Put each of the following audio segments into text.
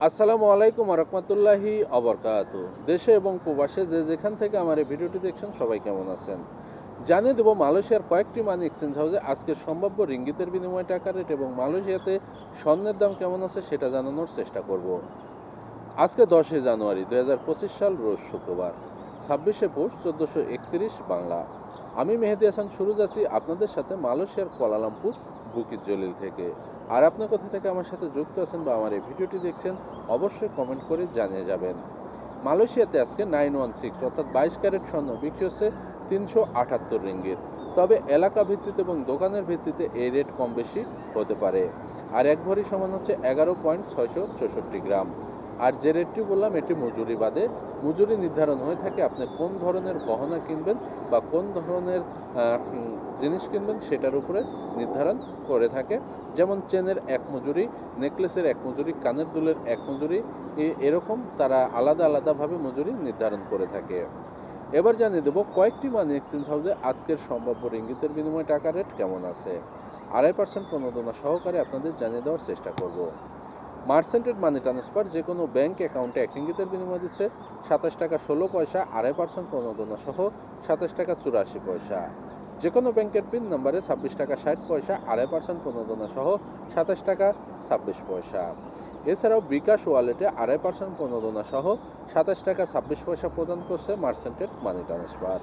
আসসালামু আলাইকুম রহমতুল্লাহি অবরকাত। দেশে এবং প্রবাসে যে যেখান থেকে আমার এই ভিডিওটি দেখছেন সবাই কেমন আছেন জানিয়ে দেবো মালয়েশিয়ার কয়েকটি মানি এক্সচেঞ্জ হাউসে আজকের সম্ভাব্য রিঙ্গিতের বিনিময় টাকা রেট এবং মালয়েশিয়াতে স্বর্ণের দাম কেমন আছে সেটা জানানোর চেষ্টা করব। আজকে 10 জানুয়ারি 2025 সাল রোজ শুক্রবার 26শে পৌষ 1431 বাংলা। আমি মেহেদি হাসান সুরুজ আছি আপনাদের সাথে মালয়েশিয়ার কুয়ালালামপুর বুকিত জলিল থেকে। আর আপনি কোথা থেকে আমার সাথে যুক্ত আছেন বা আমার এই ভিডিওটি দেখছেন অবশ্যই কমেন্ট করে জানিয়ে যাবেন। মালয়েশিয়াতে আজকে 916 অর্থাৎ 22 ক্যারেট স্বর্ণ বিক্রি হচ্ছে 378 রিঙ্গিত। তবে এলাকা ভিত্তিতে এবং দোকানের ভিত্তিতে এই রেট কম বেশি হতে পারে। আর এক ভরি সমান হচ্ছে 11.664 গ্রাম। আর যে রেটটি বললাম এটি মজুরি বাদে। মজুরি নির্ধারণ হয়ে থাকে আপনি কোন ধরনের গহনা কিনবেন বা কোন ধরনের জিনিস কিনবেন সেটার উপরে নির্ধারণ করে থাকে। যেমন চেনের এক মজুরি, নেকলেসের এক মজুরি, কানের দুলের এক মজুরি, এরকম তারা আলাদা আলাদাভাবে মজুরি নির্ধারণ করে থাকে। এবার জানিয়ে দেবো কয়েকটি মানি এক্সচেঞ্জ হাউসে আজকের সম্ভাব্য রিঙ্গিতের বিনিময় টাকা রেট কেমন আছে। 2.5% প্রণোদনা সহকারে আপনাদের জানিয়ে দেওয়ার চেষ্টা করব। মার্চেন্টেড মানি ট্রান্সফার যে কোনো ব্যাংক অ্যাকাউন্টে 1 রিঙ্গিতের বিনিময় দিচ্ছে 27 টাকা 16 পয়সা, 2.5% প্রণোদনা সহ 27 টাকা 84 পয়সা। যে কোনো ব্যাংকের পিন নম্বরে 26 টাকা 60 পয়সা, 2.5% প্রণোদনা সহ 27 টাকা 26 পয়সা। এছাড়াও বিকাশ ওয়ালেটে 2.5% প্রণোদনা সহ 27 টাকা 26 পয়সা প্রদান করছে মার্চেন্টেড মানি ট্রান্সফার।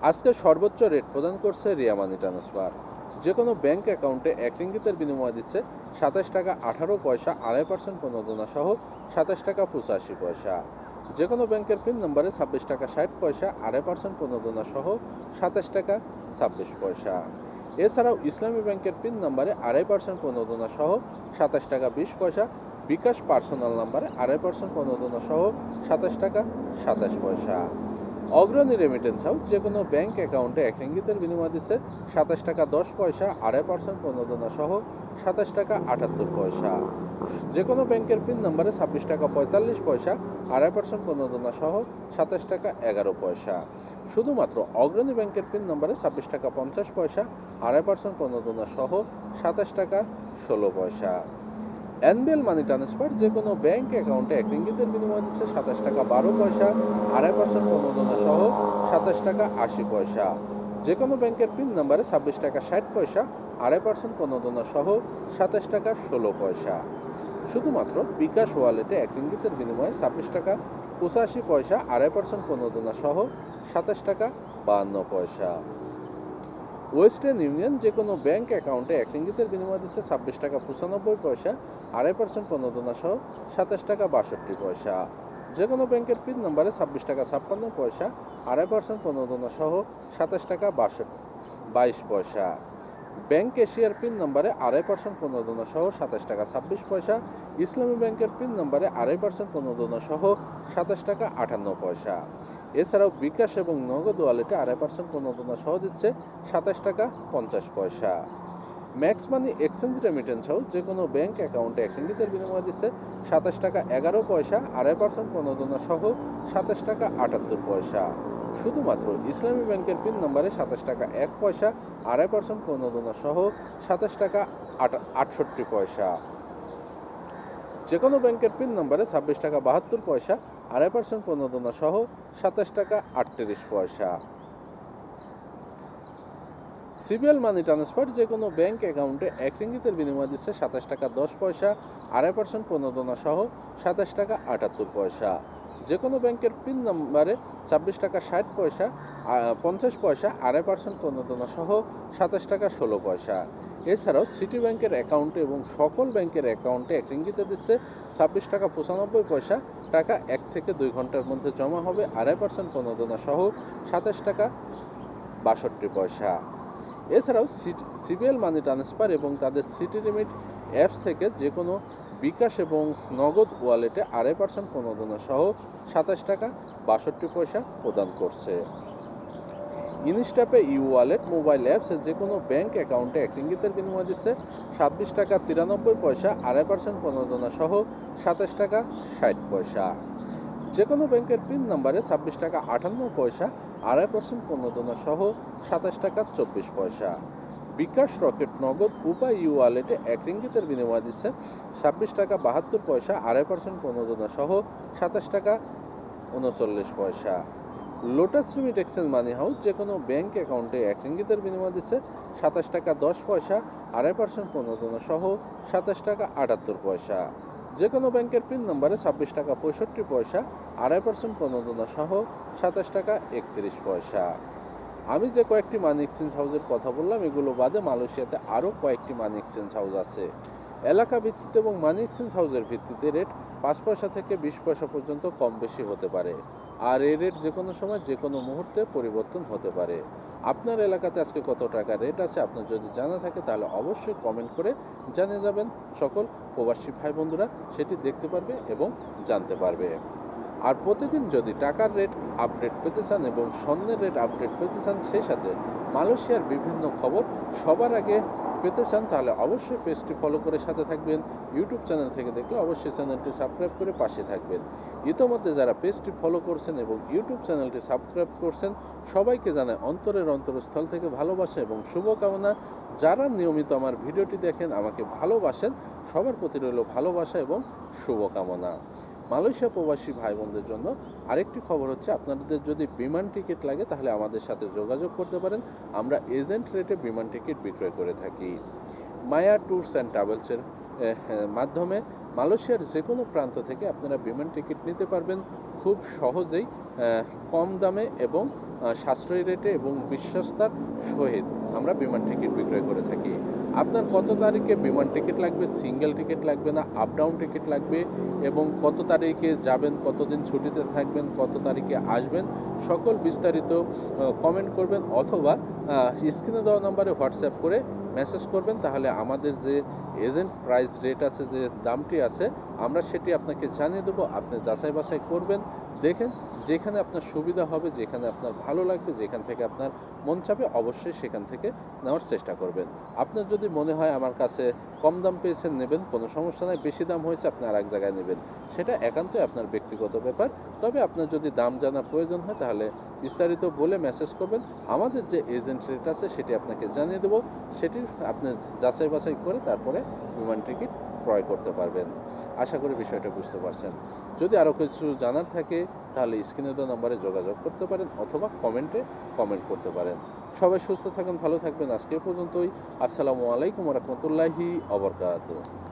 আজকে সর্বোচ্চ রেট প্রদান করছে রিয়া মানি ট্রান্সফার। যে কোনো ব্যাংক অ্যাকাউন্টে 1 রিঙ্গিতের বিনিময় দিচ্ছে 27 টাকা 18 পয়সা, 2.5% প্রণোদনা সহ 27 টাকা 85 পয়সা। যে কোনো ব্যাংকের পিন নম্বরে 26 টাকা 60 পয়সা, 2.5% প্রণোদনা সহ 27 টাকা 26 পয়সা। এছাড়াও ইসলামী ব্যাংকের পিন নম্বরে 2.5% প্রণোদনা সহ 27 টাকা 20 পয়সা, বিকাশ পার্সোনাল নম্বরে 2.5% প্রণোদনা সহ 27 টাকা 27 পয়সা। অগ্রণী রেমিটেন্স হাউস যে কোনো ব্যাংক অ্যাকাউন্টে 1 রিঙ্গিতের বিনিময় দিচ্ছে 27 টাকা 10 পয়সা, 2.5% প্রণোদনা সহ 27 টাকা 78 পয়সা। যে কোনো ব্যাংকের পিন নম্বরে 26 টাকা 45 পয়সা, 2.5% প্রণোদনা সহ 27 টাকা 11 পয়সা। শুধুমাত্র অগ্রণী ব্যাংকের পিন নম্বরে 26 টাকা 50 পয়সা, 2.5% প্রণোদনা সহ 27 টাকা 16 পয়সা। এনবিএল মানি ট্রান্সফার যে কোনো ব্যাংক অ্যাকাউন্টে 1 রিঙ্গিতের বিনিময় দিচ্ছে 27 টাকা 12 পয়সা, 2.5% প্রণোদনা সহ 27 টাকা 80 পয়সা। যে কোনো ব্যাংকের পিন নম্বরে 26 টাকা 60 পয়সা, 2.5% প্রণোদনা সহ 27 টাকা 16 পয়সা। শুধুমাত্র বিকাশ ওয়ালেটে 1 রিঙ্গিতের বিনিময়ে 26 টাকা 85 পয়সা, 2.5% প্রণোদনা সহ 27 টাকা 52 পয়সা। ওয়েস্টার্ন ইউনিয়ন যে কোনো ব্যাংক অ্যাকাউন্টে 1 রিঙ্গিতের বিনিময় দিচ্ছে 26 টাকা 95 পয়সা, 2.5% প্রণোদনা সহ 27 টাকা 62 পয়সা। যে কোনো ব্যাংকের পিন নম্বরে 26 টাকা 56 পয়সা, 2.5% প্রণোদনা সহ 27 টাকা 22 পয়সা। ব্যাংক এশিয়ার পিন নম্বরে 2.5% প্রণোদনা সহ 27 টাকা 26 পয়সা। ইসলামী ব্যাংকের পিন নম্বরে 2.5% প্রণোদনা সহ 27 টাকা 58 পয়সা। এছাড়াও বিকাশ এবং নগদ ওয়ালেটে 2.5% প্রণোদনা সহ দিচ্ছে 27 টাকা 50 পয়সা। Max money exchange remittance house যে কোনো ব্যাংক অ্যাকাউন্টে 1 রিঙ্গিতের বিনিময় দিচ্ছে 27 টাকা 11 পয়সা, 2.5% প্রণোদনা সহ 27 টাকা 78 পয়সা। শুধুমাত্র ইসলামী ব্যাংকের পিন নম্বরে 27 টাকা 1 পয়সা, 2.5% প্রণোদনা সহ 27 টাকা 68 পয়সা। যে কোনো ব্যাংকের পিন নম্বরে 26 টাকা 72 পয়সা, 2.5% প্রণোদনা সহ 27 টাকা 38 পয়সা। সিবিএল মানি ট্রান্সফার যে কোনো ব্যাংক অ্যাকাউন্টে 1 রিঙ্গিতের বিনিময় দিচ্ছে 27 টাকা 10 পয়সা, 2.5% প্রণোদনা সহ 27 টাকা 78 পয়সা। যে কোনো ব্যাংকের পিন নম্বরে 26 টাকা 60 পয়সা 50 পয়সা, 2.5% প্রণোদনা সহ 27 টাকা 16 পয়সা। এছাড়াও সিটি ব্যাংকের অ্যাকাউন্টে এবং সকল ব্যাংকের অ্যাকাউন্টে 1 রিঙ্গিতে দিচ্ছে 26 টাকা 95 পয়সা, টাকা 1 থেকে 2 ঘন্টার মধ্যে জমা হবে, 2.5% প্রণোদনা সহ 27 টাকা 62 পয়সা। এছাড়াও সিবিএল মানি ট্রান্সফার এবং তাদের সিটি লিমিট অ্যাপস থেকে যে কোনো বিকাশ এবং নগদ ওয়ালেটে 2.5% প্রণোদনা সহ 27 টাকা 62 পয়সা প্রদান করছে। ইনস্টাপে ই ওয়ালেট মোবাইল অ্যাপস যে কোনো ব্যাংক অ্যাকাউন্টে 1 রিঙ্গিতের বিনিময় দিচ্ছে 26 টাকা 93 পয়সা, 2.5% প্রণোদনা সহ 27 টাকা 60 পয়সা। যে কোনো ব্যাংকের পিন নম্বরে 26 টাকা 58 পয়সা, 2.5% প্রণোদনা সহ 27 টাকা 24 পয়সা। বিকাশ, রকেট, নগদ, উপায় ই ওয়ালেটে 1 রিঙ্গিতের বিনিময় দিচ্ছে 26 টাকা 72 পয়সা, 2.5% প্রণোদনা সহ 27 টাকা 39 পয়সা। লোটাস রিমিট এক্সচেঞ্জ মানি হাউস যে কোনো ব্যাংক অ্যাকাউন্টে 1 রিঙ্গিতের বিনিময় দিচ্ছে 27 টাকা 10 পয়সা, 2.5% প্রণোদনা সহ 27 টাকা 78 পয়সা। যে কোনো ব্যাংকের পিন নম্বরে 26 টাকা 65 পয়সা, 2.5% প্রণোদনা সহ 27 টাকা 31 পয়সা। আমি যে কয়েকটি মানি এক্সচেঞ্জ হাউসের কথা বললাম এগুলো বাদে মালয়েশিয়াতে আরও কয়েকটি মানি এক্সচেঞ্জ হাউস আছে। এলাকা ভিত্তিতে এবং মানি এক্সচেঞ্জ হাউসের ভিত্তিতে রেট 5 পয়সা থেকে 20 পয়সা পর্যন্ত কম বেশি হতে পারে, আর এই রেট যে কোনো সময় যে কোনো মুহূর্তে পরিবর্তন হতে পারে। আপনার এলাকাতে আজকে কত টাকা রেট আছে আপনার যদি জানা থাকে তাহলে অবশ্যই কমেন্ট করে জানিয়ে যাবেন। সকল প্রবাসী ভাই বন্ধুরা সেটি দেখতে পারবে এবং জানতে পারবে। আর প্রতিদিন যদি টাকার রেট আপডেট পেতে চান এবং স্বর্ণের রেট আপডেট পেতে চান, সেই সাথে মালয়েশিয়ার বিভিন্ন খবর সবার আগে পেতে চান, তাহলে অবশ্যই পেজটি ফলো করে সাথে থাকবেন। ইউটিউব চ্যানেল থেকে দেখলে অবশ্যই চ্যানেলটি সাবস্ক্রাইব করে পাশে থাকবেন। ইতোমধ্যে যারা পেজটি ফলো করছেন এবং ইউটিউব চ্যানেলটি সাবস্ক্রাইব করছেন সবাইকে জানাই অন্তরের অন্তরস্থল থেকে ভালোবাসা এবং শুভকামনা। যারা নিয়মিত আমার ভিডিওটি দেখেন আমাকে ভালোবাসেন সবার প্রতি রইল ভালোবাসা এবং শুভকামনা। মালয়েশিয়া প্রবাসী ভাই বোনদের জন্য আরেকটি খবর হচ্ছে, আপনাদের যদি বিমান টিকিট লাগে তাহলে আমাদের সাথে যোগাযোগ করতে পারেন। আমরা এজেন্ট রেটে বিমান টিকিট বিক্রয় করে থাকি। মায়া ট্যুরস অ্যান্ড ট্রাভেলসের মাধ্যমে মালয়েশিয়ার যে কোনো প্রান্ত থেকে আপনারা বিমান টিকিট নিতে পারবেন খুব সহজেই, কম দামে এবং সাশ্রয়ী রেটে এবং বিশ্বস্তার সহিত আমরা বিমান টিকিট বিক্রয় করে থাকি। আপনার কত তারিখে বিমান টিকিট লাগবে, সিঙ্গেল টিকিট লাগবে না আপ ডাউন টিকিট লাগবে, এবং কত তারিখে যাবেন, কতদিন ছুটিতে থাকবেন, কত তারিখে আসবেন, সকল বিস্তারিত কমেন্ট করবেন অথবা স্ক্রিনে দেওয়া নাম্বারে হোয়াটসঅ্যাপ করে মেসেজ করবেন। তাহলে আমাদের যে এজেন্ট প্রাইস রেট আছে, যে দামটি আছে, আমরা সেটি আপনাকে জানিয়ে দেবো। আপনি যাচাই বাছাই করবেন, দেখেন যেখানে আপনার সুবিধা হবে, যেখানে আপনার ভালো লাগবে, যেখান থেকে আপনার মন চাবে অবশ্যই সেখান থেকে নেওয়ার চেষ্টা করবেন। আপনার যদি মনে হয় আমার কাছে কম দাম পেয়েছেন নেবেন, কোনো সমস্যা নাই, বেশি দাম হয়েছে আপনি আর এক জায়গায় নেবেন, সেটা একান্তই আপনার ব্যক্তিগত ব্যাপার। তবে আপনার যদি দাম জানার প্রয়োজন হয় তাহলে বিস্তারিত বলে মেসেজ করবেন। আমাদের যে এজেন্ট রেট আছে সেটি আপনাকে জানিয়ে দেবো, সেটি আপনি যাচাই বাছাই করে তারপরে বিমান টিকিট ক্রয় করতে পারবেন। আশা করি বিষয়টা বুঝতে পারছেন। যদি আরও কিছু জানার থাকে তাহলে স্ক্রিনে দেওয়া নম্বরে যোগাযোগ করতে পারেন অথবা কমেন্টে কমেন্ট করতে পারেন। সবাই সুস্থ থাকুন, ভালো থাকবেন। আজকে পর্যন্তই। আসসালামু আলাইকুম ওয়া রাহমাতুল্লাহি ওয়া বারাকাতুহু।